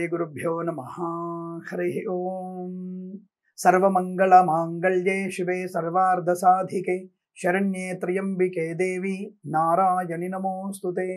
श्रीगुरुभ्यो नमः। हरि ओम। सर्वमंगलमांगल्ये शिवे सर्वार्धसाधिके शरण्ये त्र्यंबिके देवी नारायणि नमोस्तुते।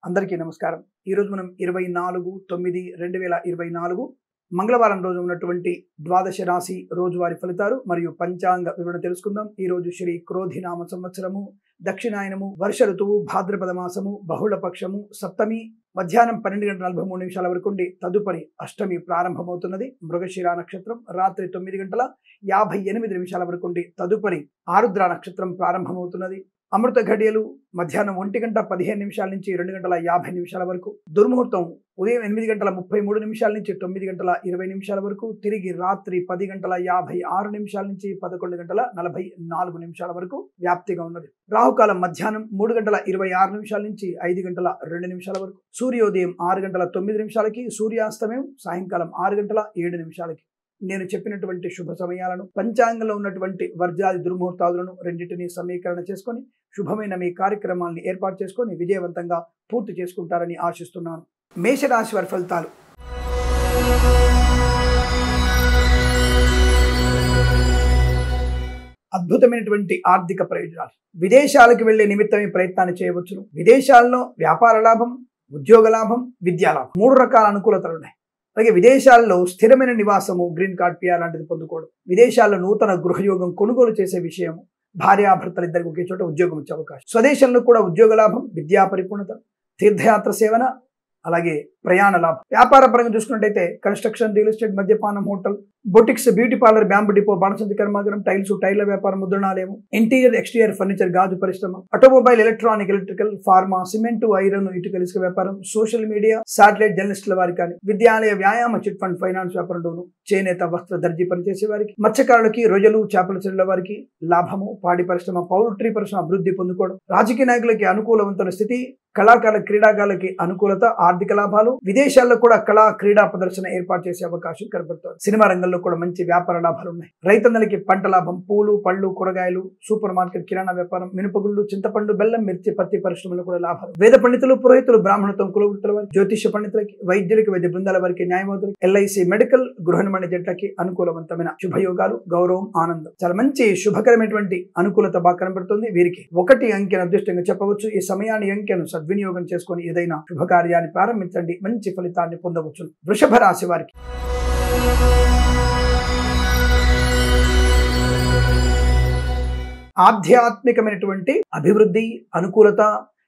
అందరికీ నమస్కారం। ఈ రోజు మనం 24/9/2024 మంగళవారం రోజు ఉన్నటువంటి ద్వాదశ రాశి రోజువారీ ఫలితాలు మరియు పంచాంగ వివరణ తెలుసుకుందాం। ఈ రోజు శ్రీ క్రోధినామ సంవత్సరము, దక్షిణాయనము, వర్ష ఋతువు, భాద్రపద మాసము, బహుళ పక్షము, సప్తమి మధ్యాహ్నం 12:43 వరకు ఉండి తదుపరి అష్టమి ప్రారంభమవుతున్నది। మృగశిర నక్షత్రం రాత్రి 9:58 వరకు ఉండి తదుపరి ఆరుద్ర నక్షత్రం ప్రారంభమవుతున్నది। అమృత ఘడియలు మధ్యాహ్నం 1:15 నుంచి 2:50 వరకు, దుర్ముహూర్తం ఉదయం 8:33 నుంచి 9:20 వరకు, తిరిగి రాత్రి 10:56 నుంచి 11:44 వరకు వ్యాప్తిగా ఉన్నది। రాహుకాలం మధ్యాహ్నం 3:26 నుంచి 5:02 వరకు, సూర్యోదయం 6:09 సూర్యాస్తమయం సాయంకాలం 6:07 నేను చెప్పినటువంటి శుభ సమయాలను, పంచాంగంలో ఉన్నటువంటి వర్జాది దుర్ముహూర్తాలను రెండింటినీ సమీకరణ చేసుకొని శుభమైన మీ కార్యక్రమాలను ఏర్పాటు చేసుకొని విజయవంతంగా పూర్తి చేసుకుంటారని ఆశిస్తున్నాను। మేషరాశి వారి ఫలితాలు। అద్భుతమైనటువంటి ఆర్థిక ప్రయోజనాలు। విదేశాలకు వెళ్లే నిమిత్తమే ప్రయత్నాన్ని చేయవచ్చును। విదేశాల్లో వ్యాపార లాభం, ఉద్యోగ లాభం, విద్యా లాభం, 3 రకాల అనుకూలతలు ఉన్నాయి। అలాగే విదేశాల్లో స్థిరమైన నివాసము, గ్రీన్ కార్డ్, పిఆర్ లాంటిది పొందుకోవడం, విదేశాల్లో నూతన గృహయోగం కొనుగోలు చేసే విషయము, భార్యాభర్తలు ఇద్దరికి ఒకే చోట ఉద్యోగం వచ్చే అవకాశం, స్వదేశంలో కూడా ఉద్యోగ లాభం, విద్యా పరిపూర్ణత, తీర్థయాత్ర సేవన, అలాగే ప్రయాణ లాభం। వ్యాపార పరంగా చూసుకున్నట్టయితే కన్స్ట్రక్షన్, రియల్ ఎస్టేట్, మద్యపానం, hotel, boutiques, beauty parlour, bamboo depot, బాణసంచి కర్మాగారం, టైల్స్, టైర్ల వ్యాపారం, ముద్రణాలయం, ఇంటీరియర్ ఎక్స్టీరియర్ ఫర్నిచర్, గాజు పరిశ్రమ, automobile, electronic, electrical, pharma, cement, iron, ఇటుక, ఇసుక వ్యాపారం, సోషల్ మీడియా, శాటిలైట్ జర్నలిస్టుల వారికి కానీ, విద్యాలయ, వ్యాయామ, చిట్ ఫండ్, ఫైనాన్స్ వ్యాపారంలోను, చేనేత, వస్త్ర, దర్జీ పనిచేసే వారికి, మత్స్యకారులకి, రొయ్యలు, చేపల చెరువుల వారికి లాభము, పాడి పరిశ్రమ, పౌల్ట్రీ పరిశ్రమ అభివృద్ధి పొందుకోవడం, రాజకీయ నాయకులకి అనుకూలవంతమైన స్థితి, కళాకారుల, క్రీడాకారులకి అనుకూలత, ఆర్థిక లాభాలు, విదేశాల్లో కూడా కళా క్రీడా ప్రదర్శన ఏర్పాటు చేసే అవకాశం కనబడుతుంది। సినిమా రంగంలో కూడా మంచి వ్యాపార లాభాలు ఉన్నాయి। రైతన్నలకి పంట లాభం, పూలు, పళ్ళు, కూరగాయలు, సూపర్ మార్కెట్, కిరాణా వ్యాపారం, మినపగుళ్ళు, చింతపండు, బెల్లం, మిర్చి, పత్తి పరిశ్రమలో కూడా లాభాలు। వేద పండితులు, పురోహితులు, బ్రాహ్మణత్వం, కులవృత్తుల వారికి, జ్యోతిష పండితులకి, వైద్యులకి, వైద్య బృందాల వారికి, న్యాయవాదులకి, ఎల్ఐసి, మెడికల్, గృహ నిర్మాణ జట్లకి అనుకూలవంతమైన శుభయోగాలు, గౌరవం, ఆనందం, చాలా మంచి శుభకరమైనటువంటి అనుకూలత బాగా కనబడుతుంది। వీరికి 1 అంకెను అదృష్టంగా చెప్పవచ్చు। ఈ సమయాన్ని అంకెను సద్వినియోగం చేసుకొని ఏదైనా శుభకార్యాన్ని ప్రారంభించండి, మంచి ఫలితాన్ని పొందవచ్చు। వృషభ రాశి వారికి ఆధ్యాత్మికమైనటువంటి అభివృద్ధి, అనుకూలత,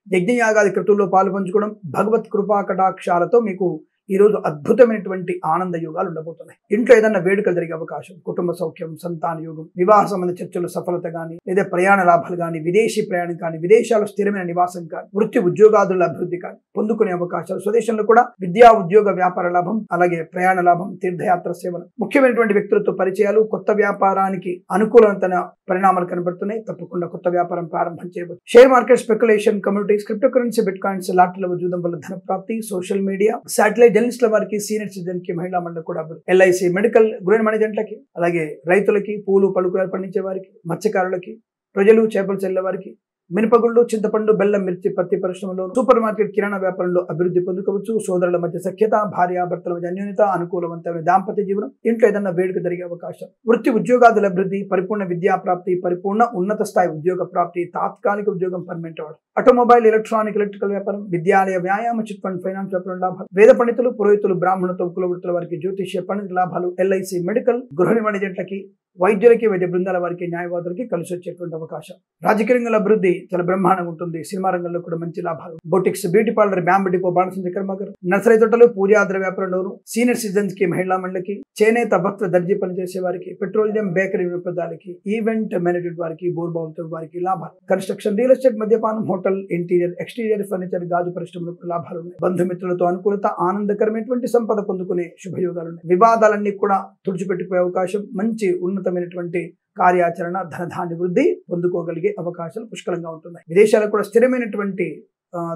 యజ్ఞయాగాది కృతుల్లో పాల్పంచుకోవడం, భగవత్ కృపా కటాక్షాలతో మీకు ఈ రోజు అద్భుతమైనటువంటి ఆనంద యోగాలు ఉండబోతున్నాయి। ఇంట్లో ఏదైనా వేడుకలు జరిగే అవకాశం, కుటుంబ సౌఖ్యం, సంతాన యోగం, వివాహ సంబంధ చర్చలు సఫలత కానీ, లేదా ప్రయాణ లాభాలు కానీ, విదేశీ ప్రయాణం కానీ, విదేశాల్లో స్థిరమైన నివాసం కానీ, వృత్తి ఉద్యోగాదుల అభివృద్ధి కానీ పొందుకునే అవకాశాలు, స్వదేశంలో కూడా విద్యా ఉద్యోగ వ్యాపార లాభం, అలాగే ప్రయాణ లాభం, తీర్థయాత్ర సేవలు, ముఖ్యమైనటువంటి వ్యక్తులతో పరిచయాలు, కొత్త వ్యాపారానికి అనుకూలమైన పరిణామాలు కనబడుతున్నాయి। తప్పకుండా కొత్త వ్యాపారం ప్రారంభం చేయవచ్చు। Share market, speculation, communities, cryptocurrency, bitcoins, లాటరీల జూదం వల్ల ధన ప్రాప్తి, సోషల్ మీడియా, శాటిలైట్ జర్నలిస్టుల వారికి, సీనియర్ సిటిజన్ కి, మహిళా మండలి కూడా, ఎల్ఐసి, మెడికల్, గృహ నిర్మాణ జట్లకి, అలాగే రైతులకి, పూలు, పలుకురాలు పండించే వారికి, మత్స్యకారులకి, ప్రజలు, చేపలు చెల్లె వారికి, మినపగుళ్ళు, చింతపండు, బెల్లం, మిర్చి, పత్తి పరిశ్రమలో, సూపర్ మార్కెట్, కిరాణా వ్యాపారంలో అభివృద్ధి పొందుకోవచ్చు। సోదరుల మధ్య సఖ్యత, భార్యాభర్తల మధ్య అన్యోన్యత, అనుకూలవంతమైన దాంపత్య జీవనం, ఇంట్లో ఏదైనా వేడుక జరిగే అవకాశం, వృత్తి ఉద్యోగాదుల అభివృద్ధి, పరిపూర్ణ విద్యా ప్రాప్తి, పరిపూర్ణ ఉన్నత స్థాయి ఉద్యోగ ప్రాప్తి, తాత్కాలిక ఉద్యోగం, పర్మనెంట్ అవ్వడం, ఆటోమొబైల్, ఎలక్ట్రానిక్, ఎలక్ట్రికల్ వ్యాపారం, విద్యాలయ, వ్యాయామ, చిట్ ఫండ్, ఫైనాన్స్ వ్యాపారం లాభాలు, వేద పండితులు, పురోహితులు, బ్రాహ్మణత్వం, కులవృత్తుల వారికి, జ్యోతిష్య పండితుల లాభాలు, ఎల్ఐసి, మెడికల్, గృహ నిర్మాణ జట్లకి, వైద్యులకి, వైద్య బృందాల వారికి, న్యాయవాదులకి కలిసి వచ్చేటువంటి అవకాశం। రాజకీయ రంగంలో అభివృద్ధి చాలా బ్రహ్మాండంగా ఉంటుంది। సినిమా రంగంలో కూడా మంచి లాభాలు, boutiques, beauty parlour, bamboo depot, బాణసంచి కర్మాగారం, నర్సరీ తోటలు, పూజాద్ర వ్యాపారంలోను, సీనియర్ సిటిజన్స్ కి, మహిళా మండలికి, చేనేత, వస్త్ర, దర్జీ పనిచేసే వారికి, పెట్రోలియం, బేకరీ వినోదాలకి, ఈవెంట్ మేనేజ్మెంట్ వారికి, బోర్బావులతో వారికి లాభాలు, కన్స్ట్రక్షన్, రియల్ ఎస్టేట్, మద్యపానం, హోటల్, ఇంటీరియర్ ఎక్స్టీరియర్ ఫర్నిచర్, గాజు పరిశ్రమలకు లాభాలు ఉన్నాయి। బంధుమిత్రులతో అనుకూలత, ఆనందకరమైనటువంటి సంపద పొందుకునే శుభయోగాలు ఉన్నాయి। వివాదాలన్నీ కూడా తుడిచిపెట్టుకునే అవకాశం, మంచి ఉన్నతమైనటువంటి కార్యాచరణ, ధనధాన్య వృద్ధి పొందుకోగలిగే అవకాశాలు పుష్కలంగా ఉంటున్నాయి। విదేశాలకు కూడా స్థిరమైనటువంటి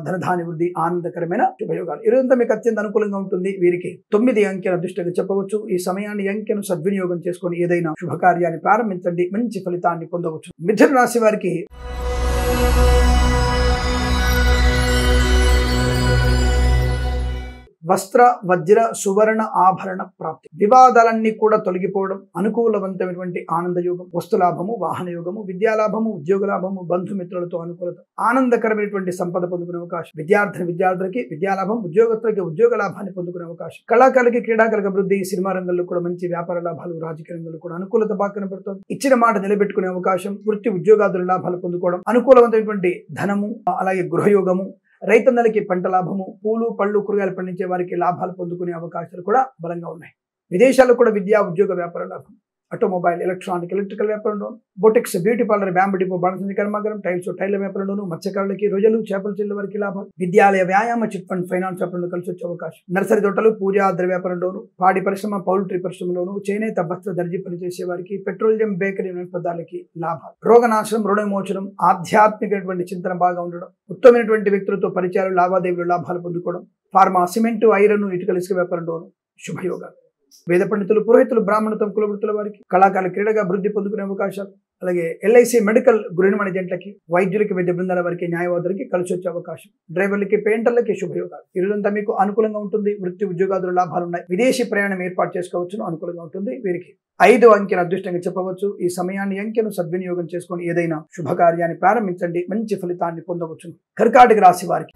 ధనధాన్య వృద్ధి, ఆనందకరమైన శుభయోగాలు। ఇదంతా మీకు అత్యంత అనుకూలంగా ఉంటుంది। వీరికి 9 అంకెను అదృష్టంగా చెప్పవచ్చు। ఈ సమయాన్ని అంకెను సద్వినియోగం చేసుకొని ఏదైనా శుభకార్యాన్ని ప్రారంభించండి, మంచి ఫలితాన్ని పొందవచ్చు। మిథున రాశి వారికి వస్త్ర వజ్ర సువర్ణ ఆభరణ ప్రాప్తి, వివాదాలన్నీ కూడా తొలగిపోవడం, అనుకూలవంతమైనటువంటి ఆనంద యోగం, వస్తులాభము, వాహన యోగము, విద్యాలాభము, ఉద్యోగ లాభము, బంధుమిత్రులతో అనుకూలత, ఆనందకరమైనటువంటి సంపద పొందుకునే అవకాశం, విద్యార్థులకి విద్యాలాభం, ఉద్యోగస్తులకి ఉద్యోగ లాభాన్ని పొందుకునే అవకాశం, కళాకారులకి క్రీడాకారులకు అభివృద్ధి, సినిమా రంగంలో కూడా మంచి వ్యాపార లాభాలు, రాజకీయ రంగంలో కూడా అనుకూలత బాగా కనబడుతుంది. ఇచ్చిన మాట నిలబెట్టుకునే అవకాశం, వృత్తి ఉద్యోగాదుల లాభాలు పొందుకోవడం, అనుకూలవంతమైనటువంటి ధనము, అలాగే గృహయోగము, రైతన్నలకి పంట లాభము, పూలు పళ్ళు కూరగాయలు పండించే వారికి లాభాలు పొందుకునే అవకాశాలు కూడా బలంగా ఉన్నాయి. విదేశాల్లో కూడా విద్యా ఉద్యోగ వ్యాపార లాభం, ఆటోమొబైల్, ఎలక్ట్రానిక్, ఎలక్ట్రికల్ వ్యాపారంలోను, boutiques, beauty parlour, bamboo depot, బాణసంచి కర్మాగారం, టైల వ్యాపారంలోను, మత్స్యకారులకి, రొయ్యలు, చేపల చెల్ల వారికి లాభాలు, విద్యాలయ, వ్యాయామ, చిట్ ఫండ్, ఫైనాన్స్ వ్యాపారంలో కలిసి వచ్చే అవకాశం, నర్సరీ తోటలు, పూజా ద్రవ్య వ్యాపారంలోను, పాడి పరిశ్రమ, పౌల్ట్రీ పరిశ్రమలోను, చేనేత వస్త్ర దర్జీ పనిచేసే వారికి, పెట్రోలియం, బేకరీ పదార్థాలకి లాభాలు, రోగనాశనం, రుణ విమోచనం, ఆధ్యాత్మికమైనటువంటి చింతన బాగా ఉండడం, ఉత్తమమైనటువంటి వ్యక్తులతో పరిచయాలు, లావాదేవీలు, లాభాలు పొందుకోవడం, ఫార్మా, సిమెంటు, ఐరన్, ఇటుకల ఇసుక వ్యాపారంలోను శుభయోగాలు, వేద పండితులు, పురోహితులు, బ్రాహ్మణత్వం, కులవృత్తుల వారికి, కళాకారులు క్రీడగా అభివృద్ధి పొందుకునే అవకాశాలు, అలాగే ఎల్ఐసి మెడికల్ గృహిణి జంటలకి, వైద్యులకి, వైద్య బృందాల వారికి, న్యాయవాదులకి కలిసి వచ్చే అవకాశం, డ్రైవర్లకి, పెయింటర్లకి శుభయోగాలు. ఈ రోజంతా మీకు అనుకూలంగా ఉంటుంది. వృత్తి ఉద్యోగాదుల లాభాలు ఉన్నాయి. విదేశీ ప్రయాణం ఏర్పాటు చేసుకోవచ్చును, అనుకూలంగా ఉంటుంది. వీరికి 5వ అంకెను అదృష్టంగా చెప్పవచ్చు. ఈ సమయాన్ని అంకెను సద్వినియోగం చేసుకొని ఏదైనా శుభకార్యాన్ని ప్రారంభించండి, మంచి ఫలితాన్ని పొందవచ్చును. కర్కాటక రాశి వారికి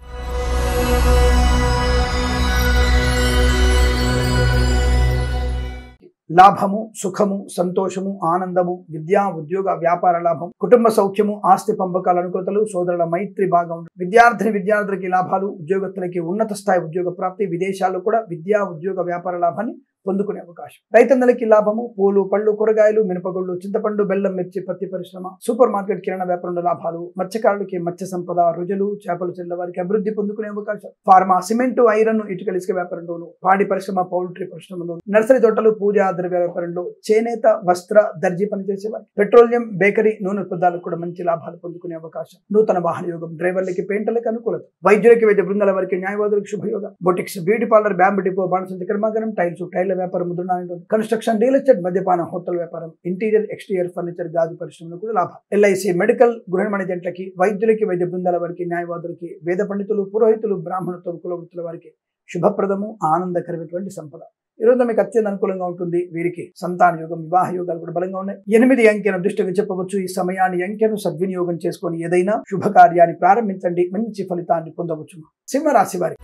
లాభము, సుఖము, సంతోషము, ఆనందము, విద్యా ఉద్యోగ వ్యాపార లాభం, కుటుంబ సౌఖ్యము, ఆస్తి పంపకాల అనుకూలతలు, సోదరుల మైత్రి బాగా ఉంటుంది. విద్యార్థులకి లాభాలు, ఉద్యోగస్తులకి ఉన్నత స్థాయి ఉద్యోగ ప్రాప్తి, విదేశాల్లో కూడా విద్యా ఉద్యోగ వ్యాపార లాభాన్ని పొందుకునే అవకాశం, రైతన్నలకి లాభము, పూలు పళ్ళు కూరగాయలు, మినపగుళ్ళు, చింతపండు, బెల్లం, మిర్చి, పత్తి పరిశ్రమ, సూపర్ మార్కెట్, కిరాణా వ్యాపారంలో లాభాలు, మత్స్యకారులకి మత్స్య సంపద, రుజులు, చేపలు చెల్ల వారికి అభివృద్ధి పొందుకునే అవకాశం, ఫార్మా, సిమెంటు, ఐరన్, ఇటుకల ఇసుక వ్యాపారంలోను, పాడి పరిశ్రమ, పౌల్ట్రీ పరిశ్రమలో, నర్సరీ తోటలు, పూజా ద్రవ్య వ్యాపారంలో, చేనేత వస్త్ర దర్జీ పనిచేసేవారు, పెట్రోలియం, బేకరీ, నూనె ఉత్పత్తులకు కూడా మంచి లాభాలు పొందుకునే అవకాశం, నూతన వాహన యోగం, డ్రైవర్లకి, పెయింటర్లకి అనుకూలత, వైద్యులకి, వైద్య బృందాల వారికి, న్యాయవాదులకు శుభయోగం, boutiques, beauty parlour, bamboo depot, బాణసంచి కర్మాగారం, టైల వ్యాపారం, ముద్రణ, కన్స్ట్రక్షన్, రియల్ ఎస్టేట్, మద్యపాన, హోటల్ వ్యాపారం, ఇంటీరియర్, ఎక్స్టీరియర్ ఫర్నిచర్, గాజు పరిశ్రమలో కూడా లాభం, ఎల్ఐసి మెడికల్ గృహిణి జంటలకి, వైద్యులకి, వైద్య బృందాల వారికి, న్యాయవాదులకి, వేద పండితులు, పురోహితులు, బ్రాహ్మణత్వం, కులవృత్తుల వారికి శుభప్రదము, ఆనందకరమైనటువంటి సంపద. ఈరోజు మీకు అత్యంత అనుకూలంగా ఉంటుంది. వీరికి సంతాన యోగం, వివాహ యోగాలు కూడా బలంగా ఉన్నాయి. 8 అంకెను దృష్టిగా చెప్పవచ్చు. ఈ సమయాన్ని అంకెను సద్వినియోగం చేసుకొని ఏదైనా శుభకార్యాన్ని ప్రారంభించండి, మంచి ఫలితాన్ని పొందవచ్చు. సింహరాశి వారి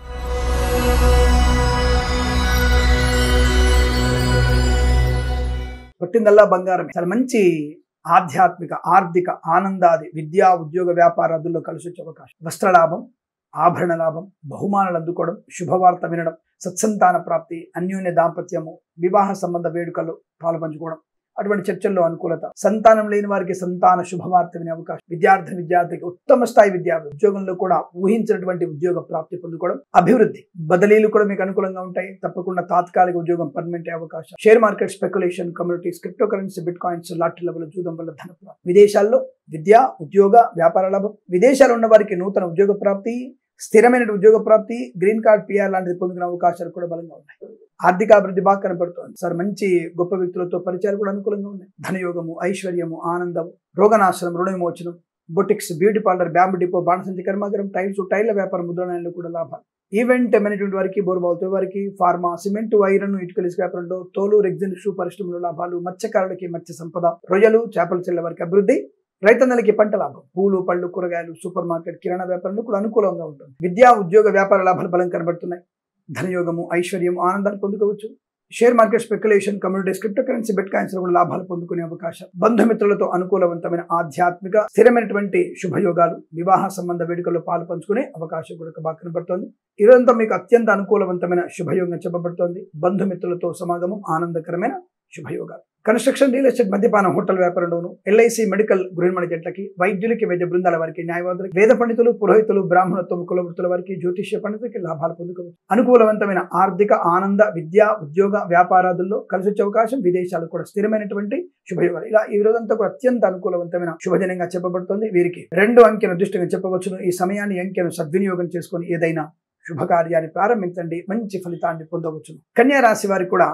పట్టిందల్లా బంగారమే. చాలా మంచి ఆధ్యాత్మిక, ఆర్థిక, ఆనందాది, విద్యా ఉద్యోగ వ్యాపారాదుల్లో కలిసి వచ్చే అవకాశం, వస్త్రలాభం, ఆభరణ లాభం, బహుమానాలు అందుకోవడం, శుభవార్త వినడం, సత్సంతాన ప్రాప్తి, అన్యోన్య దాంపత్యము, వివాహ సంబంధ వేడుకల్లో పాల్పంచుకోవడం, అటువంటి చర్చల్లో అనుకూలత, సంతానం లేని వారికి సంతాన శుభవార్త వినే అవకాశం, విద్యార్థికి ఉత్తమ స్థాయి ఉద్యోగంలో కూడా ఊహించినటువంటి ఉద్యోగ ప్రాప్తి పొందుకోవడం, అభివృద్ధి, బదిలీలు కూడా మీకు అనుకూలంగా ఉంటాయి. తప్పకుండా తాత్కాలిక ఉద్యోగం పర్మనెంట్ అయ్యే అవకాశం, share market, speculation, communities, cryptocurrency, bitcoins, lottery level జూదం వల్ల ధన ప్రాప్తి, విదేశాల్లో విద్యా ఉద్యోగ వ్యాపార లాభం, విదేశాలు ఉన్న వారికి నూతన ఉద్యోగ ప్రాప్తి, స్థిరమైన ఉద్యోగ ప్రాప్తి, గ్రీన్ కార్డ్, పిఆర్ లాంటిది పొందుకునే అవకాశాలు కూడా బలంగా ఉన్నాయి. ఆర్థిక అభివృద్ధి బాగా కనపడుతోంది సార్. మంచి గొప్ప వ్యక్తులతో పరిచయాలు కూడా అనుకూలంగా ఉన్నాయి. ధనయోగము, ఐశ్వర్యము, ఆనందము, రోగనాశనం, రుణ విమోచనం, boutiques, beauty parlour, bamboo depot, బాణసంచి కర్మాగారం, టైల వ్యాపారం, ముద్రణాలలో కూడా లాభాలు, ఈవెంట్ మేనేజ్మెంట్ వారికి, బోర్బావుతో వారికి, ఫార్మా, సిమెంటు, ఐరన్, ఇటుకల ఇసుక వ్యాపారంలో, తోలు, రెగ్జిన్, షూ పరిశ్రమలో లాభాలు, మత్స్యకారులకి మత్స్య సంపద, రొయ్యలు, చేపల చెల్ల వారికి అభివృద్ధి, రైతన్నలకి పంట లాభం, పూలు పళ్ళు కూరగాయలు, సూపర్ మార్కెట్, కిరాణా వ్యాపారంలో కూడా అనుకూలంగా ఉంటుంది. విద్యా ఉద్యోగ వ్యాపార లాభాలు బలం కనబడుతున్నాయి. ధనయోగము, ఐశ్వర్యం, ఆనందాలు పొందుకోవచ్చు. Share market, speculation, communities, cryptocurrency, bitcoins కూడా లాభాలు పొందుకునే అవకాశం, బంధుమిత్రులతో అనుకూలవంతమైన ఆధ్యాత్మిక స్థిరమైనటువంటి శుభయోగాలు, వివాహ సంబంధ వేడుకల్లో పాలు పంచుకునే అవకాశం కూడా బాగా కనబడుతోంది. ఇదంతా మీకు అత్యంత అనుకూలవంతమైన శుభయోగం చెప్పబడుతోంది. బంధుమిత్రులతో సమాగమం, ఆనందకరమైన శుభయోగాలు. కన్స్ట్రక్షన్, రియల్ ఎస్టేట్, మద్యపాన, హోటల్ వ్యాపారంలోను, ఎల్ఐసి మెడికల్ గృహిణి జంటలకి, వైద్యులకి, వైద్య బృందాల వారికి, న్యాయవాదులకి, వేద పండితులు, పురోహితులు, బ్రాహ్మణత్వం, కులవృత్తుల వారికి, జ్యోతిష్య పండితులకి లాభాలు పొందుకోవచ్చు. అనుకూలవంతమైన ఆర్థిక, ఆనంద, విద్యా ఉద్యోగ వ్యాపారాదుల్లో కలిసి వచ్చే అవకాశం, విదేశాలు కూడా స్థిరమైనటువంటి శుభయోగాలు. ఇలా ఈ రోజంతా కూడా అత్యంత అనుకూలవంతమైన శుభదినంగా చెప్పబడుతుంది. వీరికి 2 అంకెను దృష్టిగా చెప్పవచ్చును. ఈ సమయాన్ని అంకెను సద్వినియోగం చేసుకొని ఏదైనా శుభకార్యాన్ని ప్రారంభించండి, మంచి ఫలితాన్ని పొందవచ్చును. కన్యా రాశి వారికి కూడా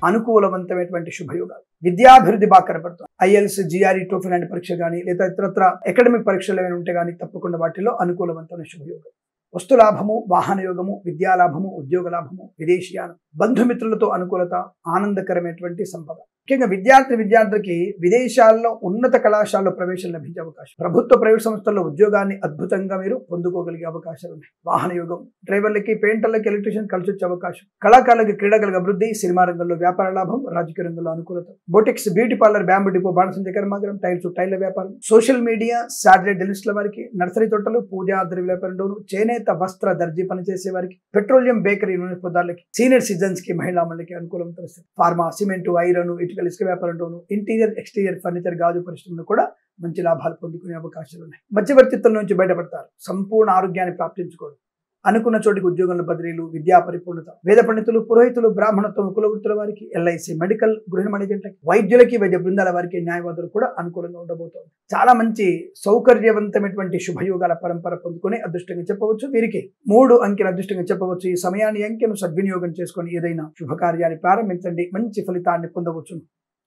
అనుకూలవంతమైనటువంటి శుభయోగాలు. విద్యాభివృద్ధి బాగా కనపడుతుంది. ఐఎల్స్, జిఆర్ఈ, టోఫెల్ లాంటి పరీక్ష కానీ లేదా ఇతరత్ర అకాడమిక్ పరీక్షలు ఏమైనా ఉంటే కానీ తప్పకుండా వాటిలో అనుకూలవంతమైన శుభయోగం. వస్తులాభము, వాహన యోగము, విద్యాలాభము, ఉద్యోగ లాభము, విదేశీయానం, బంధుమిత్రులతో అనుకూలత, ఆనందకరమైనటువంటి సంపద. ముఖ్యంగా విద్యార్థులకి విదేశాల్లో ఉన్నత కళాశాలలో ప్రవేశం లభించే అవకాశం, ప్రభుత్వ ప్రైవేట్ సంస్థల్లో ఉద్యోగాన్ని అద్భుతంగా మీరు పొందుకోగలిగే అవకాశాలు ఉన్నాయి. వాహన యోగం, డ్రైవర్లకి, పెయింటర్లకి, ఎలక్ట్రీషియన్ కలిసి వచ్చే అవకాశం, కళాకారులకి క్రీడాకారులకు అభివృద్ధి, సినిమా రంగంలో వ్యాపార లాభం, రాజకీయ రంగంలో అనుకూలత, boutiques, beauty parlour, bamboo depot, బాణసంచ కర్మాగారం, టైర్ల వ్యాపారం, సోషల్ మీడియా, శాటిలైట్ జర్నలిస్టుల వారికి, నర్సరీ తోటలు, పూజా ద్రవ్య వ్యాపారంలోను, చేనేత వస్త్ర దర్జీ పనిచేసే వారికి, పెట్రోలియం, బేకరీ, నూనె పదార్థాలకి, సీనియర్ సిటిజన్స్ కి, మహిళా మండలికి అనుకూలం పరిస్థితి. ఫార్మా, సిమెంట్, ఐరన్, ఇటుకల, ఇసుక వ్యాపారంలోను, ఇంటీరియర్, ఎక్స్టీరియర్ ఫర్నిచర్, గాజు పరిశ్రమలో కూడా మంచి లాభాలు పొందుకునే అవకాశాలు ఉన్నాయి. మధ్యవర్తిత్వం నుంచి బయటపడతారు. సంపూర్ణ ఆరోగ్యాన్ని ప్రాప్తించుకోవడం, అనుకున్న చోటికి ఉద్యోగంలో బదిలీలు, విద్యా పరిపూర్ణత, వేద పండితులు, పురోహితులు, బ్రాహ్మణత్వం, కులవృత్తుల వారికి, ఎల్ఐసి, మెడికల్, గృహ మేనేజెంట్లకి, వైద్యులకి, వైద్య బృందాల వారికి, న్యాయవాదులు కూడా అనుకూలంగా ఉండబోతోంది. చాలా మంచి సౌకర్యవంతమైనటువంటి శుభయోగాల పరంపర పొందుకుని అదృష్టంగా చెప్పవచ్చు. వీరికి 3 అంకెల అదృష్టంగా చెప్పవచ్చు. ఈ సమయాన్ని, అంకెను సద్వినియోగం చేసుకొని ఏదైనా శుభకార్యాన్ని ప్రారంభించండి, మంచి ఫలితాన్ని పొందవచ్చు.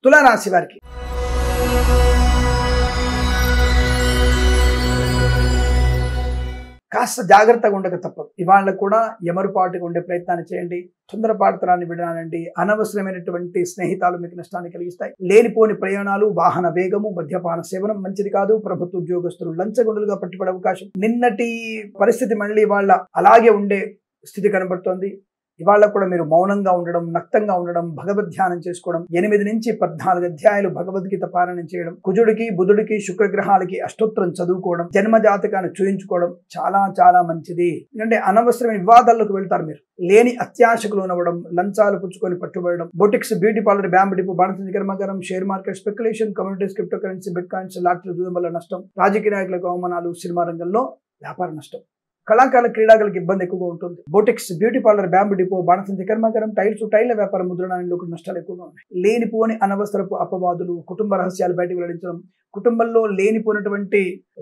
తులారాశి వారికి కాస్త జాగ్రత్తగా ఉండక తప్పదు. ఇవాళ కూడా ఎమరుపాటుగా ఉండే ప్రయత్నాన్ని చేయండి. తొందరపాటుతనాన్ని విడనాడండి. అనవసరమైనటువంటి స్నేహితాలు మీకు నష్టాన్ని కలిగిస్తాయి. లేనిపోని ప్రయాణాలు, వాహన వేగము, మద్యపాన సేవనం మంచిది కాదు. ప్రభుత్వ ఉద్యోగస్తులు లంచగొండులుగా పట్టుబడే అవకాశం. నిన్నటి పరిస్థితి మళ్ళీ ఇవాళ అలాగే ఉండే స్థితి కనబడుతోంది. ఇవాళ కూడా మీరు మౌనంగా ఉండడం, నక్తంగా ఉండడం, భగవద్ ధ్యానం చేసుకోవడం, 8 నుంచి 14 అధ్యాయాలు భగవద్గీత పారాయణం చేయడం, కుజుడికి, బుధుడికి, శుక్రగ్రహాలకి అష్టోత్తరం చదువుకోవడం, జన్మ జాతకాన్ని చూయించుకోవడం చాలా చాలా మంచిది. ఎందుకంటే అనవసరమైన వివాదాల్లోకి వెళ్తారు. మీరు లేని అత్యాశకు లోనవ్వడం, లంచాలు పుచ్చుకొని పట్టుబడడం, boutiques, beauty parlour, bamboo depot, బాణసంచ కర్మాగారం, share market, speculation, communities, cryptocurrency, bitcoins, లాటరీ జూదం వల్ల నష్టం, రాజకీయ నాయకులకు అవమానాలు, సినిమా రంగంలో వ్యాపార నష్టం, కళాకారుల, క్రీడాకారులకు ఇబ్బంది ఎక్కువగా ఉంటుంది. Boutiques, beauty parlour, bamboo depot, బాణసంచ కర్మాగారం, టైర్ల వ్యాపారం, ముద్రణాలలో కూడా నష్టాలు ఎక్కువగా ఉన్నాయి. లేనిపోని అనవసరపు అపవాదులు, కుటుంబ రహస్యాలు బయటకు వెల్లడించడం, కుటుంబంలో లేనిపోయినటువంటి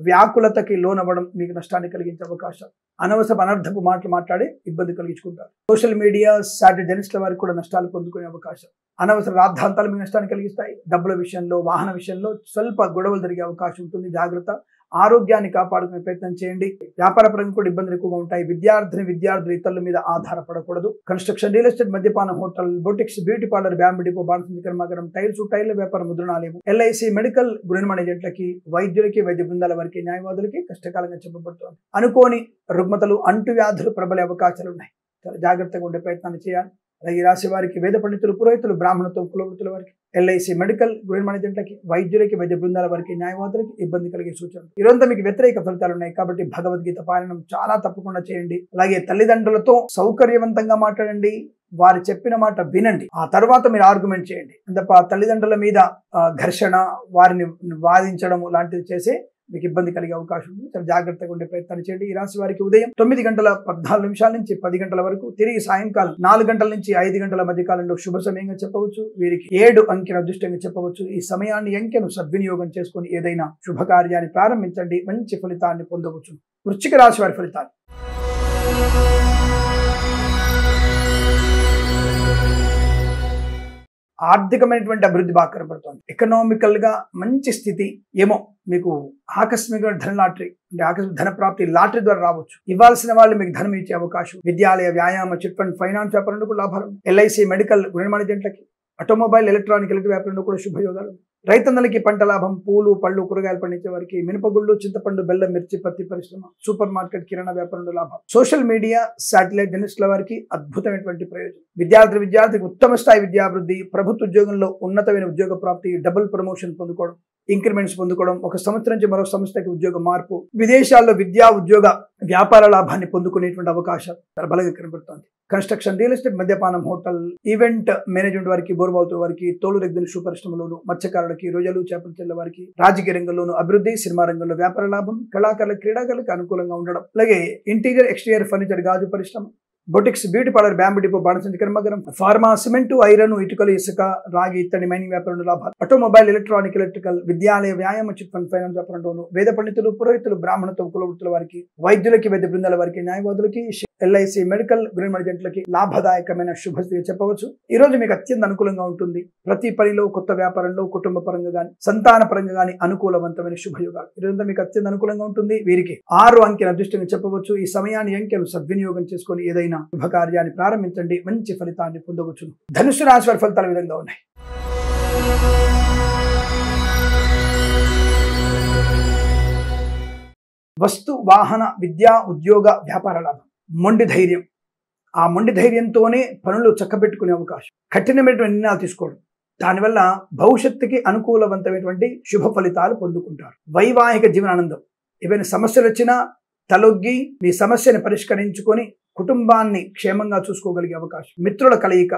వ్యాకులతకి లోనవ్వడం మీకు నష్టాన్ని కలిగించే అవకాశాలు. అనవసరపు అనర్థపు మాటలు మాట్లాడి ఇబ్బంది కలిగించుకుంటారు. సోషల్ మీడియా, శాటిలైట్ జర్నలిస్టుల వారికి కూడా నష్టాలు పొందుకునే అవకాశం. అనవసర రాద్ధాంతాలు మీకు నష్టాన్ని కలిగిస్తాయి. డబ్బుల విషయంలో, వాహన విషయంలో స్వల్ప గొడవలు జరిగే అవకాశం ఉంటుంది. జాగ్రత్త. ఆరోగ్యాన్ని కాపాడుకునే ప్రయత్నం చేయండి. వ్యాపార పరంగా కూడా ఇబ్బందులు ఎక్కువగా ఉంటాయి. విద్యార్థులు ఇతరుల మీద ఆధారపడకూడదు. కన్స్ట్రక్షన్, రియల్ ఎస్టేట్, మద్యపాన, hotel, boutiques, beauty parlour, bamboo depot, బాణసంచ కర్మాగారం, టైర్ల వ్యాపారం, ముద్రణాలయం, ఎల్ఐసి, మెడికల్, గృహ మేనేజెంట్లకి, వైద్యులకి, వైద్య బృందాల వారికి, న్యాయవాదులకి కష్టకాలంగా చెప్పబడుతోంది. అనుకోని రుగ్మతలు, అంటువ్యాధులు ప్రబలే అవకాశాలు ఉన్నాయి. చాలా జాగ్రత్తగా ఉండే ప్రయత్నాన్ని చేయాలి. అలాగే ఈ రాశి వారికి వేద పండితులు, పురోహితులు, బ్రాహ్మణత్వం, కులవృత్తుల వారికి, ఎల్ఐసి, మెడికల్, గృహ మేనేజెంట్లకి, వైద్యులకి, వైద్య బృందాల వారికి, న్యాయవాదులకి ఇబ్బంది కలిగే సూచనలు. ఈరోజు మీకు వ్యతిరేక ఫలితాలు ఉన్నాయి కాబట్టి భగవద్గీత పారాయణం చాలా తప్పకుండా చేయండి. అలాగే తల్లిదండ్రులతో సౌకర్యవంతంగా మాట్లాడండి. వారు చెప్పిన మాట వినండి. ఆ తర్వాత మీరు ఆర్గ్యుమెంట్ చేయండి. తప్ప తల్లిదండ్రుల మీద ఘర్షణ, వారిని వాదించడం లాంటివి చేసి మీకు ఇబ్బంది కలిగే అవకాశం ఉంది. చాలా జాగ్రత్తగా ఉండే ప్రయత్నాన్ని చేయండి. ఈ రాశి వారికి ఉదయం 9:14 నుంచి 10 గంటల వరకు, తిరిగి సాయంకాలం 4 గంటల నుంచి 5 గంటల మధ్య కాలంలో శుభ సమయంగా చెప్పవచ్చు. వీరికి 7 అంకెను అదృష్టంగా చెప్పవచ్చు. ఈ సమయాన్ని, అంకెను సద్వినియోగం చేసుకుని ఏదైనా శుభకార్యాన్ని ప్రారంభించండి. మంచి ఫలితాన్ని పొందవచ్చు. వృశ్చిక రాశి వారి ఫలితాలు. ఆర్థికమైనటువంటి అభివృద్ధి బాగా కనబడుతోంది. ఎకనామికల్ గా మంచి స్థితి. ఏమో మీకు ఆకస్మిక ధన లాటరీ అంటే ఆకస్మిక ధన ప్రాప్తి లాటరీ ద్వారా రావచ్చు. ఇవ్వాల్సిన వాళ్ళు మీకు ధనం ఇచ్చే అవకాశం. విద్యాలయ, వ్యాయామ, చిట్ ఫండ్, ఫైనాన్స్ వ్యాపారంలో కూడా లాభాలు. ఎల్ఐసి, మెడికల్, గృహ మేనేజెంట్లకి, ఆటోమొబైల్, ఎలక్ట్రిక్ వ్యాపారంలో కూడా శుభయోగాలు. రైతన్నలకి పంట లాభం. పూలు, పళ్ళు, కూరగాయలు పండించే వారికి, మినపగుళ్ళు, చింతపండు, బెల్లం, మిర్చి, పత్తి పరిశ్రమ, సూపర్ మార్కెట్, కిరాణా వ్యాపారంలో లాభం. సోషల్ మీడియా, శాటిలైట్ జర్నలిస్టుల వారికి అద్భుతమైనటువంటి ప్రయోజనం. విద్యార్థికి ఉత్తమ స్థాయి విద్యాభివృద్ధి, ప్రభుత్వ ఉద్యోగంలో ఉన్నతమైన ఉద్యోగ ప్రాప్తి, డబుల్ ప్రమోషన్ పొందుకోవడం, ఇంక్రిమెంట్స్ పొందుకోవడం, ఒక సంవత్సరం నుంచి మరో సంస్థకి ఉద్యోగ మార్పు, విదేశాల్లో విద్యా, ఉద్యోగ, వ్యాపార లాభాన్ని పొందుకునేటువంటి అవకాశాలు చాలా బలంగా కనబడుతోంది. కన్స్ట్రక్షన్, రియల్ ఎస్టేట్, మద్యపానం, హోటల్, ఈవెంట్ మేనేజ్మెంట్ వారికి, బోర్బావుతో వారికి, తోలు రెగ్గిన షూ పరిశ్రమలోను, మత్స్యకారులకి, రోజులు, చేపల చెల్ల వారికి, రాజకీయ రంగంలోను అభివృద్ధి, సినిమా రంగంలో వ్యాపార లాభం, కళాకారుల, క్రీడాకారులకు అనుకూలంగా ఉండడం. అలాగే ఇంటీరియర్, ఎక్స్టీరియర్ ఫర్నిచర్, గాజు పరిశ్రమ, boutiques beauty parlour, bamboo depot, బాణసంచి కర్మాగారం, ఫార్మా, సిమెంట్, ఐరన్, ఇటుకలు, ఇసుక, రాగి, ఇత్తడి, మైనింగ్ వ్యాపారంలో లాభాలు, ఆటోమొబైల్, ఎలక్ట్రానిక్, ఎలక్ట్రికల్, విద్యాలయ, వ్యాయామ, చిట్ ఫండ్, ఫైనాన్స్ వ్యాపారంలోను, వేద పండితులు, పురోహితులు, బ్రాహ్మణత్వం, కులవృత్తుల వారికి, వైద్యులకి, వైద్య బృందాల వారికి, న్యాయవాదులకి, ఎల్ఐసి, మెడికల్, గృహ మర్జెంట్లకి లాభదాయకమైన శుభస్థితి చెప్పవచ్చు. ఈ రోజు మీకు అత్యంత అనుకూలంగా ఉంటుంది. ప్రతి పనిలో, కొత్త వ్యాపారంలో, కుటుంబ పరంగా గాని, సంతాన పరంగా గాని అనుకూలవంతమైన శుభయోగాలు. ఈ రోజంతా మీకు అత్యంత అనుకూలంగా ఉంటుంది. వీరికి 6 అంకెల అదృష్టంగా చెప్పవచ్చు. ఈ సమయాన్ని, అంకెను సద్వినియోగం చేసుకొని ఏదైనా శుభకార్యాన్ని ప్రారంభించండి, మంచి ఫలితాన్ని పొందవచ్చును. ధనుసు రాశి వారి ఫలితాలు విధంగా ఉన్నాయి. వస్తు, వాహన, విద్యా, ఉద్యోగ, వ్యాపార లాభం. మొండి ధైర్యం. ఆ మొండి ధైర్యంతోనే పనులు చక్కబెట్టుకునే అవకాశం. కఠినమైనటువంటి నిర్ణయాలు తీసుకోవడం, దానివల్ల భవిష్యత్తుకి అనుకూలవంతమైనటువంటి శుభ ఫలితాలు పొందుకుంటారు. వైవాహిక జీవనానందం. ఏవైనా సమస్యలు వచ్చినా తలొగ్గి మీ సమస్యను పరిష్కరించుకొని కుటుంబాన్ని క్షేమంగా చూసుకోగలిగే అవకాశం. మిత్రుల కలయిక,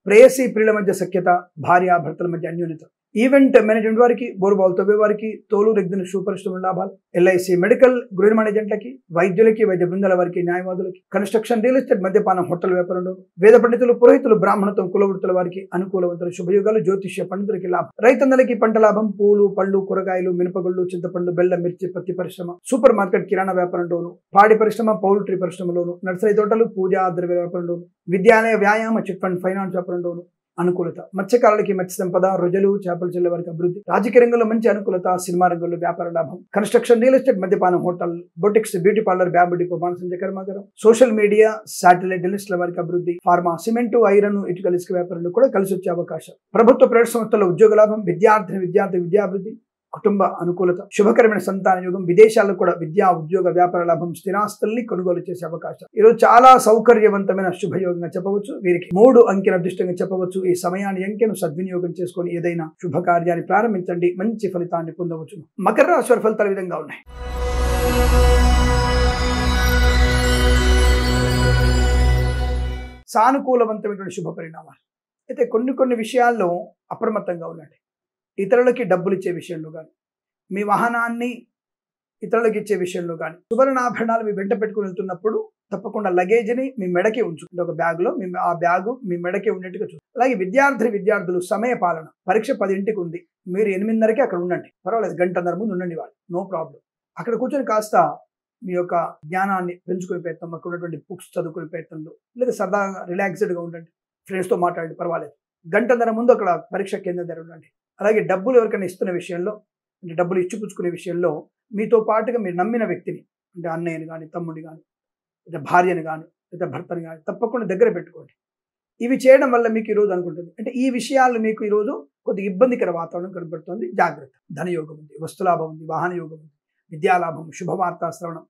ప్రేయసి ప్రియుల మధ్య సఖ్యత, భార్యాభర్తల మధ్య అన్యోన్యత. ఈవెంట్ మేనేజ్మెంట్ వారికి, బోరుబావులు తవ్వే వారికి, తోలు రెగ్గిన షూ పరిశ్రమల లాభాలు. ఎల్ఐసి, మెడికల్, గృహ మేనేజెంట్లకి, వైద్యులకి, వైద్య బృందాల వారికి, న్యాయవాదులకి, కన్స్ట్రక్షన్, రియల్ ఎస్టేట్, మద్యపానం, హోటల్ వ్యాపారంలో, వేద పండితులు, పురోహితులు, బ్రాహ్మణత్వం, కులవృత్తుల వారికి అనుకూలవంతుల శుభయోగాలు. జ్యోతిష్య పండితులకి లాభం. రైతన్నలకి పంట లాభం. పూలు, పళ్ళు, కూరగాయలు, మినపగుళ్ళు, చింతపండు, బెల్లం, మిర్చి, పత్తి పరిశ్రమ, సూపర్ మార్కెట్, కిరాణా వ్యాపారంలోను, పాడి పరిశ్రమ, పౌల్ట్రీ పరిశ్రమలోను, నర్సరీ తోటలు, పూజా ద్రవ్య వ్యాపారంలోను, విద్యాలయ, వ్యాయామ, చిట్ ఫండ్, ఫైనాన్స్ వ్యాపారంలోను అనుకూలత. మత్స్యకారులకి మత్స్య సంపద, రొయ్యలు, చేపల చెల్లె వారికి అభివృద్ధి. రాజకీయ రంగంలో మంచి అనుకూలత. సినిమా రంగంలో వ్యాపార లాభం. కన్స్ట్రక్షన్, రియల్ ఎస్టేట్, మద్యపానం, hotel, boutiques, beauty parlour, bamboo depot, బాణసంచి కర్మాగారం, సోషల్ మీడియా, శాటిలైట్ జర్నలిస్టుల వారికి అభివృద్ధి. ఫార్మా, సిమెంట్, ఐరన్, ఇటుకల, ఇసుక వ్యాపారంలో కూడా కలిసి వచ్చే అవకాశం. ప్రభుత్వ ప్రైవేట్ సంస్థల్లో ఉద్యోగ లాభం. విద్యాభివృద్ధి, కుటుంబ అనుకూలత. శుభకరమైన సంతాన యోగం. విదేశాల్లో కూడా విద్యా, ఉద్యోగ, వ్యాపార లాభం. స్థిరాస్తుల్ని కొనుగోలు చేసే అవకాశం. ఈరోజు చాలా సౌకర్యవంతమైన శుభయోగంగా చెప్పవచ్చు. వీరికి 3 అంకెల అదృష్టంగా చెప్పవచ్చు. ఈ సమయాన్ని, అంకెను సద్వినియోగం చేసుకొని ఏదైనా శుభకార్యాన్ని ప్రారంభించండి, మంచి ఫలితాన్ని పొందవచ్చు. మకర రాశి వారి ఫలితాలు విధంగా ఉన్నాయి. సానుకూలవంతమైనటువంటి శుభ పరిణామాలు. అయితే కొన్ని విషయాల్లో అప్రమత్తంగా ఉండండి. ఇతరులకి డబ్బులు ఇచ్చే విషయంలో కానీ, మీ వాహనాన్ని ఇతరులకు ఇచ్చే విషయంలో కానీ, సువర్ణాభరణాలు మీ వెంట పెట్టుకుని వెళ్తున్నప్పుడు తప్పకుండా లగేజ్ని మీ మెడకే ఉంచుకుంటే, ఒక బ్యాగులో ఆ బ్యాగు మీ మెడకే ఉండేట్టుగా చూసుకోండి. అలాగే విద్యార్థులు సమయ పాలన. పరీక్ష 10ంటికి ఉంది, మీరు 8:30కి అక్కడ ఉండండి, పర్వాలేదు, గంటన్నర ముందు ఉండండి, వాళ్ళు నో ప్రాబ్లం. అక్కడ కూర్చొని కాస్త మీ యొక్క జ్ఞానాన్ని పెంచుకునే ప్రయత్నం, అక్కడ ఉన్నటువంటి బుక్స్ చదువుకునే ప్రయత్నంలో, లేదా సరదాగా రిలాక్స్డ్గా ఉండండి, ఫ్రెండ్స్తో మాట్లాడండి, పర్వాలేదు. గంటన్నర ముందు అక్కడ పరీక్ష కేంద్రం దగ్గర ఉండండి. అలాగే డబ్బులు ఎవరికైనా ఇస్తున్న విషయంలో, అంటే డబ్బులు ఇచ్చిపుచ్చుకునే విషయంలో మీతో పాటుగా మీరు నమ్మిన వ్యక్తిని, అంటే అన్నయ్యని కానీ, తమ్ముడిని కానీ, లేదా భార్యని కానీ, లేదా భర్తని కానీ తప్పకుండా దగ్గర పెట్టుకోండి. ఇవి చేయడం వల్ల మీకు ఈరోజు అనుకుంటుంది, అంటే ఈ విషయాలు మీకు ఈరోజు కొద్దిగా ఇబ్బందికర వాతావరణం కనబడుతుంది. జాగ్రత్త. ధనయోగం ఉంది, వస్తులాభం ఉంది, వాహన యోగం ఉంది, విద్యాలాభం, శుభవార్తా శ్రవణం,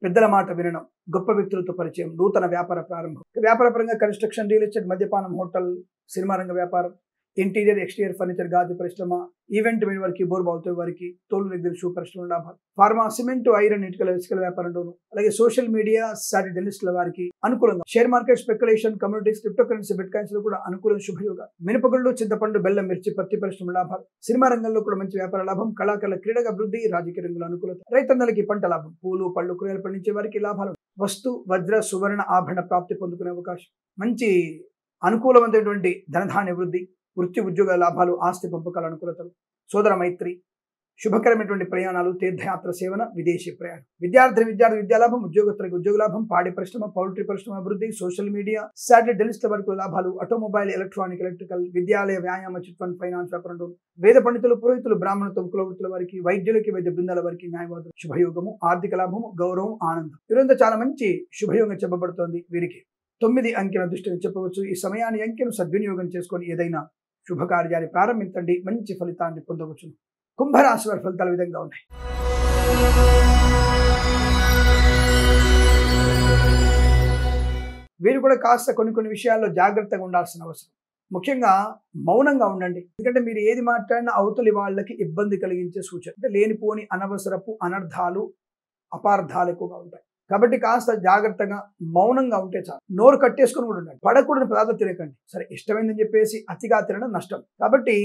పెద్దల మాట వినడం, గొప్ప వ్యక్తులతో పరిచయం, నూతన వ్యాపార ప్రారంభం. వ్యాపారపరంగా కన్స్ట్రక్షన్, రియల్ ఎస్టేట్, మద్యపానం, హోటల్, సినిమా రంగ వ్యాపారం, ఇంటీరియర్, ఎక్స్టీరియర్ ఫర్నిచర్, గాజు పరిశ్రమ, ఈవెంట్ మీద వారికి, బోర్బావుతో వారికి, తోలు దగ్గర షూ పరిశ్రమ లాభాలు. ఫార్మా, సిమెంట్, ఐరన్, ఇటుకల, ఇసుకల వ్యాపారంలోను, అలాగే సోషల్ మీడియా, శాటిలైట్ జర్నలిస్టుల వారికి అనుకూలంగా. Share market, speculation, communities, cryptocurrency, bit coins లో కూడా అనుకూల శుభయోగాలు. మినపగుళ్ళు, చింతపండు, బెల్లం, మిర్చి, పత్తి పరిశ్రమ లాభాలు. సినిమా రంగంలో కూడా మంచి వ్యాపార లాభం. కళాకారుల, క్రీడగా అభివృద్ధి. రాజకీయ రంగంలో అనుకూలత. రైతన్నలకి పంట లాభం. పూలు, పళ్ళు, కూరగాయలు పండించే వారికి లాభాలు. వస్తు, వజ్ర, సువర్ణ ఆభరణ ప్రాప్తి పొందుకునే అవకాశం. మంచి అనుకూలమైనటువంటి ధనధాన్య వృద్ధి. వృత్తి, ఉద్యోగ లాభాలు, ఆస్తి పంపకాల అనుకూలతలు. సోదర మైత్రి, శుభకరమైనటువంటి ప్రయాణాలు, తీర్థయాత్ర సేవన, విదేశీ ప్రయాణం. విద్యాలాభం, ఉద్యోగస్తులకు ఉద్యోగ లాభం. పాడి పరిశ్రమ, పౌల్ట్రీ పరిశ్రమ అభివృద్ధి. సోషల్ మీడియా, శాటిలైట్ జర్నలిస్టుల వరకు లాభాలు. ఆటోమొబైల్, ఎలక్ట్రానిక్, ఎలక్ట్రికల్, విద్యాలయ, వ్యాయామ, చిట్ ఫండ్, ఫైనాన్స్ వ్యాపారంలో, వేద పండితులు, పురోహితులు, బ్రాహ్మణత్వం, కులవృత్తుల వారికి, వైద్యులకి, వైద్య బృందాల వారికి, న్యాయవాదులు శుభయోగము. ఆర్థిక లాభము, గౌరవం, ఆనందం. ఈరోజు చాలా మంచి శుభయోగం చెప్పబడుతోంది. వీరికి 9 అంకెల దృష్టిని చెప్పవచ్చు. ఈ సమయాన్ని, అంకెను సద్వినియోగం చేసుకొని ఏదైనా శుభకార్యాన్ని ప్రారంభించండి, మంచి ఫలితాన్ని పొందవచ్చు. కుంభరాశి వారి ఫలితాల విధంగా ఉన్నాయి. వీరు కూడా కాస్త కొన్ని విషయాల్లో జాగ్రత్తగా ఉండాల్సిన అవసరం. ముఖ్యంగా మౌనంగా ఉండండి. ఎందుకంటే మీరు ఏది మాట్లాడినా అవతలి వాళ్ళకి ఇబ్బంది కలిగించే సూచన, అంటే లేనిపోని అనవసరపు అనర్థాలు, అపార్థాలు ఎక్కువగా ఉంటాయి. కాబట్టి కాస్త జాగ్రత్తగా మౌనంగా ఉంటే చాలు. నోరు కట్టేసుకొని కూడా ఉండండి. పడకూడని పదార్థాలు తినకండి. సరే, ఇష్టమైందని చెప్పేసి అతిగా తినడం నష్టం. కాబట్టి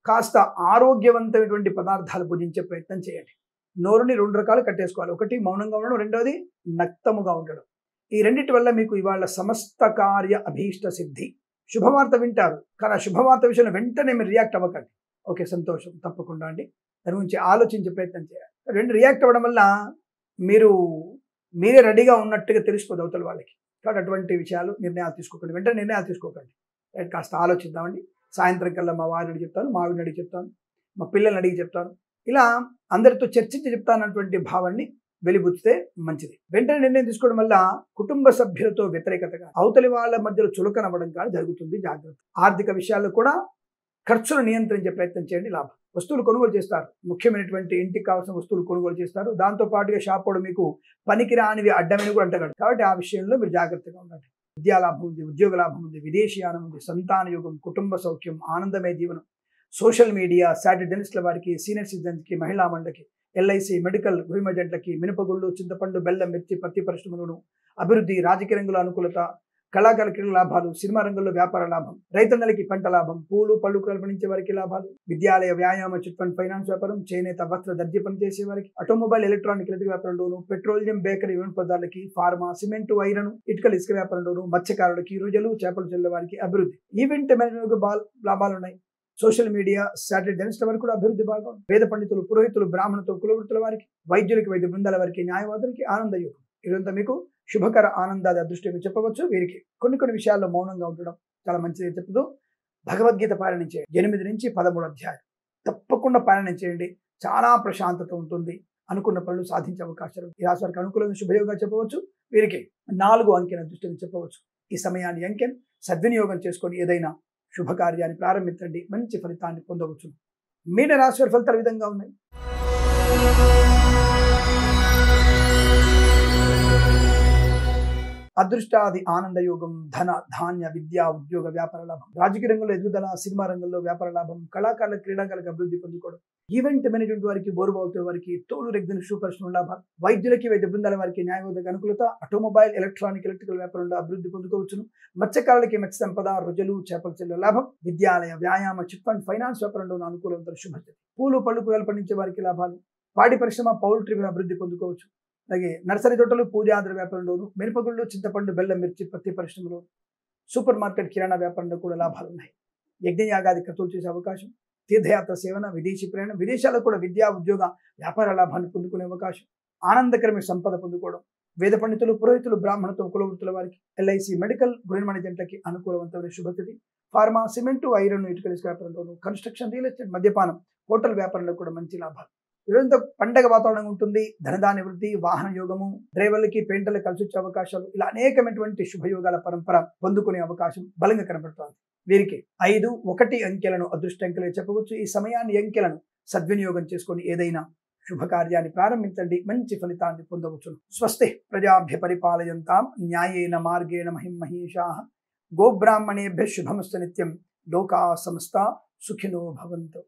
కాస్త ఆరోగ్యవంతమైనటువంటి పదార్థాలు భుజించే ప్రయత్నం చేయండి. నోరుని 2 రకాలు కట్టేసుకోవాలి. ఒకటి మౌనంగా ఉండడం, రెండోది నక్తముగా ఉండడం. ఈ రెండిటి వల్ల మీకు ఇవాళ సమస్త కార్య అభీష్ట సిద్ధి. శుభవార్త వింటారు, కానీ ఆ శుభవార్త విషయంలో వెంటనే మీరు రియాక్ట్ అవ్వకండి. ఓకే, సంతోషం, తప్పకుండా అండి, దాని గురించి ఆలోచించే ప్రయత్నం చేయాలి. రెండు రియాక్ట్ అవ్వడం వల్ల మీరే రెడీగా ఉన్నట్టుగా తెలిసిపోదు అవతల వాళ్ళకి. కాబట్టి అటువంటి విషయాలు నిర్ణయాలు తీసుకోకండి, వెంటనే నిర్ణయాలు తీసుకోకండి. కాస్త ఆలోచిద్దామండి. సాయంత్రం కల్లా మా వారిని అడిగి చెప్తాను, మా ఆవిడని అడిగి చెప్తాను, మా పిల్లల్ని అడిగి చెప్తాను, ఇలా అందరితో చర్చించి చెప్తానటువంటి భావాన్ని వెలిబుచ్చితే మంచిది. వెంటనే నిర్ణయం తీసుకోవడం వల్ల కుటుంబ సభ్యులతో వ్యతిరేకతగా అవతలి వాళ్ళ మధ్యలో చులకనవ్వడం కానీ జరుగుతుంది. జాగ్రత్త. ఆర్థిక విషయాల్లో కూడా ఖర్చులు నియంత్రించే ప్రయత్నం చేయండి. లాభం. వస్తువులు కొనుగోలు చేస్తారు, ముఖ్యమైనటువంటి ఇంటికి కావాల్సిన వస్తువులు కొనుగోలు చేస్తారు. దాంతో పాటుగా షాప్ కూడా మీకు పనికిరానివి అడ్డమైన కూడా అంటగలడు. కాబట్టి ఆ విషయంలో మీరు జాగ్రత్తగా ఉండండి. విద్యాలాభం ఉంది, ఉద్యోగ లాభం ఉంది, విదేశీయానం ఉంది, సంతాన యోగం, కుటుంబ సౌఖ్యం, ఆనందమయ జీవనం, సోషల్ మీడియా, సాటిలైట్ జర్నలిస్టుల వారికి, సీనియర్ సిటిజన్స్కి, మహిళా మండలికి, ఎల్ఐసి, మెడికల్, గృహ ఏజెంట్లకి, మినపగుళ్ళు, చింతపండు, బెల్లం, మిర్చి, పత్తి పరిశ్రమలను అభివృద్ధి, రాజకీయ రంగంలో అనుకూలత, కళాకార క్రీడల లాభాలు, సినిమా రంగంలో వ్యాపార లాభం, రైతన్నలకి పంట లాభం, పూలు పళ్ళు కల్పించే వారికి లాభాలు, విద్యాలయ, వ్యాయామ, చిట్ ఫండ్, ఫైనాన్స్ వ్యాపారం, చేనేత, వస్త్ర, దర్జీ పనిచేసే వారికి, ఆటోమొబైల్, ఎలక్ట్రానిక్, ఎలక్ట్రిక్ వ్యాపారంలోను, పెట్రోలియం, బేకరీ, విమాన పదార్థాలకి, ఫార్మా, సిమెంటు, ఐరన్, ఇటుకల, ఇసుక వ్యాపారంలోను, మత్స్యకారులకి, రోజులు, చేపలు చెల్లె వారికి అభివృద్ధి. ఈవెంట్ మేనేజ్మెంట్ లాభాలు ఉన్నాయి. సోషల్ మీడియా, సాటిలైట్ జర్నలిస్టుల వారికి కూడా అభివృద్ధి బాగా ఉంది. వేద పండితులు, పురోహితులు, బ్రాహ్మణులతో కులవృత్తుల వారికి, వైద్యులకి, వైద్య బృందాల వారికి, న్యాయవాదులకి ఆనంద యోగం. ఇదంతా మీకు శుభకర ఆనందాది అదృష్టంగా చెప్పవచ్చు. వీరికి కొన్ని విషయాల్లో మౌనంగా ఉండడం చాలా మంచిది చెప్తూ భగవద్గీత పారాయణం చేయండి. 8 నుంచి 13 అధ్యాయాలు తప్పకుండా పారాయణం చేయండి. చాలా ప్రశాంతత ఉంటుంది. అనుకున్న పనులు సాధించే అవకాశాలు. ఈ రాశి వారికి అనుకూలమైన శుభయోగా చెప్పవచ్చు. వీరికి 4 అంకెల అదృష్టంగా చెప్పవచ్చు. ఈ సమయాన్ని అంకెను సద్వినియోగం చేసుకొని ఏదైనా శుభకార్యాన్ని ప్రారంభించండి, మంచి ఫలితాన్ని పొందవచ్చు. మీన రాశి వారి ఫలితాలు ఈ విధంగా ఉన్నాయి. అదృష్టాది ఆనంద యోగం, ధన ధాన్య, విద్యా, ఉద్యోగ, వ్యాపార లాభం, రాజకీయ రంగంలో ఎదుగుదల, సినిమా రంగంలో వ్యాపార లాభం, కళాకారుల, క్రీడాకారులకు అభివృద్ధి పొందుకోవడం, ఈవెంట్ మేనేజ్మెంట్ వారికి, బోరుబావుల వారికి, తోలు రెగ్జిన్ షూ పరిశ్రమ లాభాలు, వైద్యులకి, వైద్య బృందాల వారికి న్యాయవాదిక అనుకూలత, ఆటోమొబైల్, ఎలక్ట్రానిక్, ఎలక్ట్రికల్ వ్యాపారంలో అభివృద్ధి పొందుకోవచ్చును. మత్స్యకారులకి మత్స్య సంపద, రుజులు, చేపల చెల్లె లాభం, విద్యాలయ, వ్యాయామ, చిట్ ఫండ్, ఫైనాన్స్ వ్యాపారంలో అనుకూలత, శుభత. పూలు పళ్ళు కూరలు పండించే వారికి లాభాలు, పాడి పరిశ్రమ, పౌల్ట్రీ అభివృద్ధి పొందుకోవచ్చు. అలాగే నర్సరీ తోటలు, పూజాద్ర వ్యాపారంలోను, మినపగుళ్ళు, చింతపండు, బెల్లం, మిర్చి, పత్తి పరిశ్రమలో, సూపర్ మార్కెట్, కిరాణా వ్యాపారంలో కూడా లాభాలు ఉన్నాయి. యజ్ఞయాగాది క్రతువులు చేసే అవకాశం, తీర్థయాత్ర సేవన, విదేశీ ప్రయాణం, విదేశాల్లో కూడా విద్యా, ఉద్యోగ, వ్యాపార లాభాన్ని పొందుకునే అవకాశం, ఆనందకరమైన సంపద పొందుకోవడం, వేద పండితులు, పురోహితులు, బ్రాహ్మణులతో కులవృత్తుల వారికి, ఎల్ఐసి, మెడికల్, గృహ ఏజెంట్లకి అనుకూలవంతమైన శుభతిథి. ఫార్మా, సిమెంటు, ఐరన్, ఇటుకల వ్యాపారంలోను, కన్స్ట్రక్షన్, రియల్ ఎస్టేట్, మద్యపానం, హోటల్ వ్యాపారంలో కూడా మంచి లాభాలు. ఈరోజు పండగ వాతావరణం ఉంటుంది. ధనధాన్య వృద్ధి, వాహన యోగము, డ్రైవర్లకి, పెయింటర్లకు కలిసి వచ్చే అవకాశాలు, ఇలా అనేకమైనటువంటి శుభయోగాల పరంపర పొందుకునే అవకాశం బలంగా కనబడుతోంది. వీరికి 5, 1 అంకెలను అదృష్ట అంకెలుగా చెప్పవచ్చు. ఈ సమయాన్ని అంకెలను సద్వినియోగం చేసుకొని ఏదైనా శుభకార్యాన్ని ప్రారంభించండి, మంచి ఫలితాన్ని పొందవచ్చు. స్వస్తి ప్రజాభ్య పరిపాలయంతాం న్యాయేన మార్గేణ మహిం మహేషాః గోబ్రాహ్మణేభ్యః శుభమస్తు నిత్యం. లోకా సమస్తా సుఖినో భవంతు.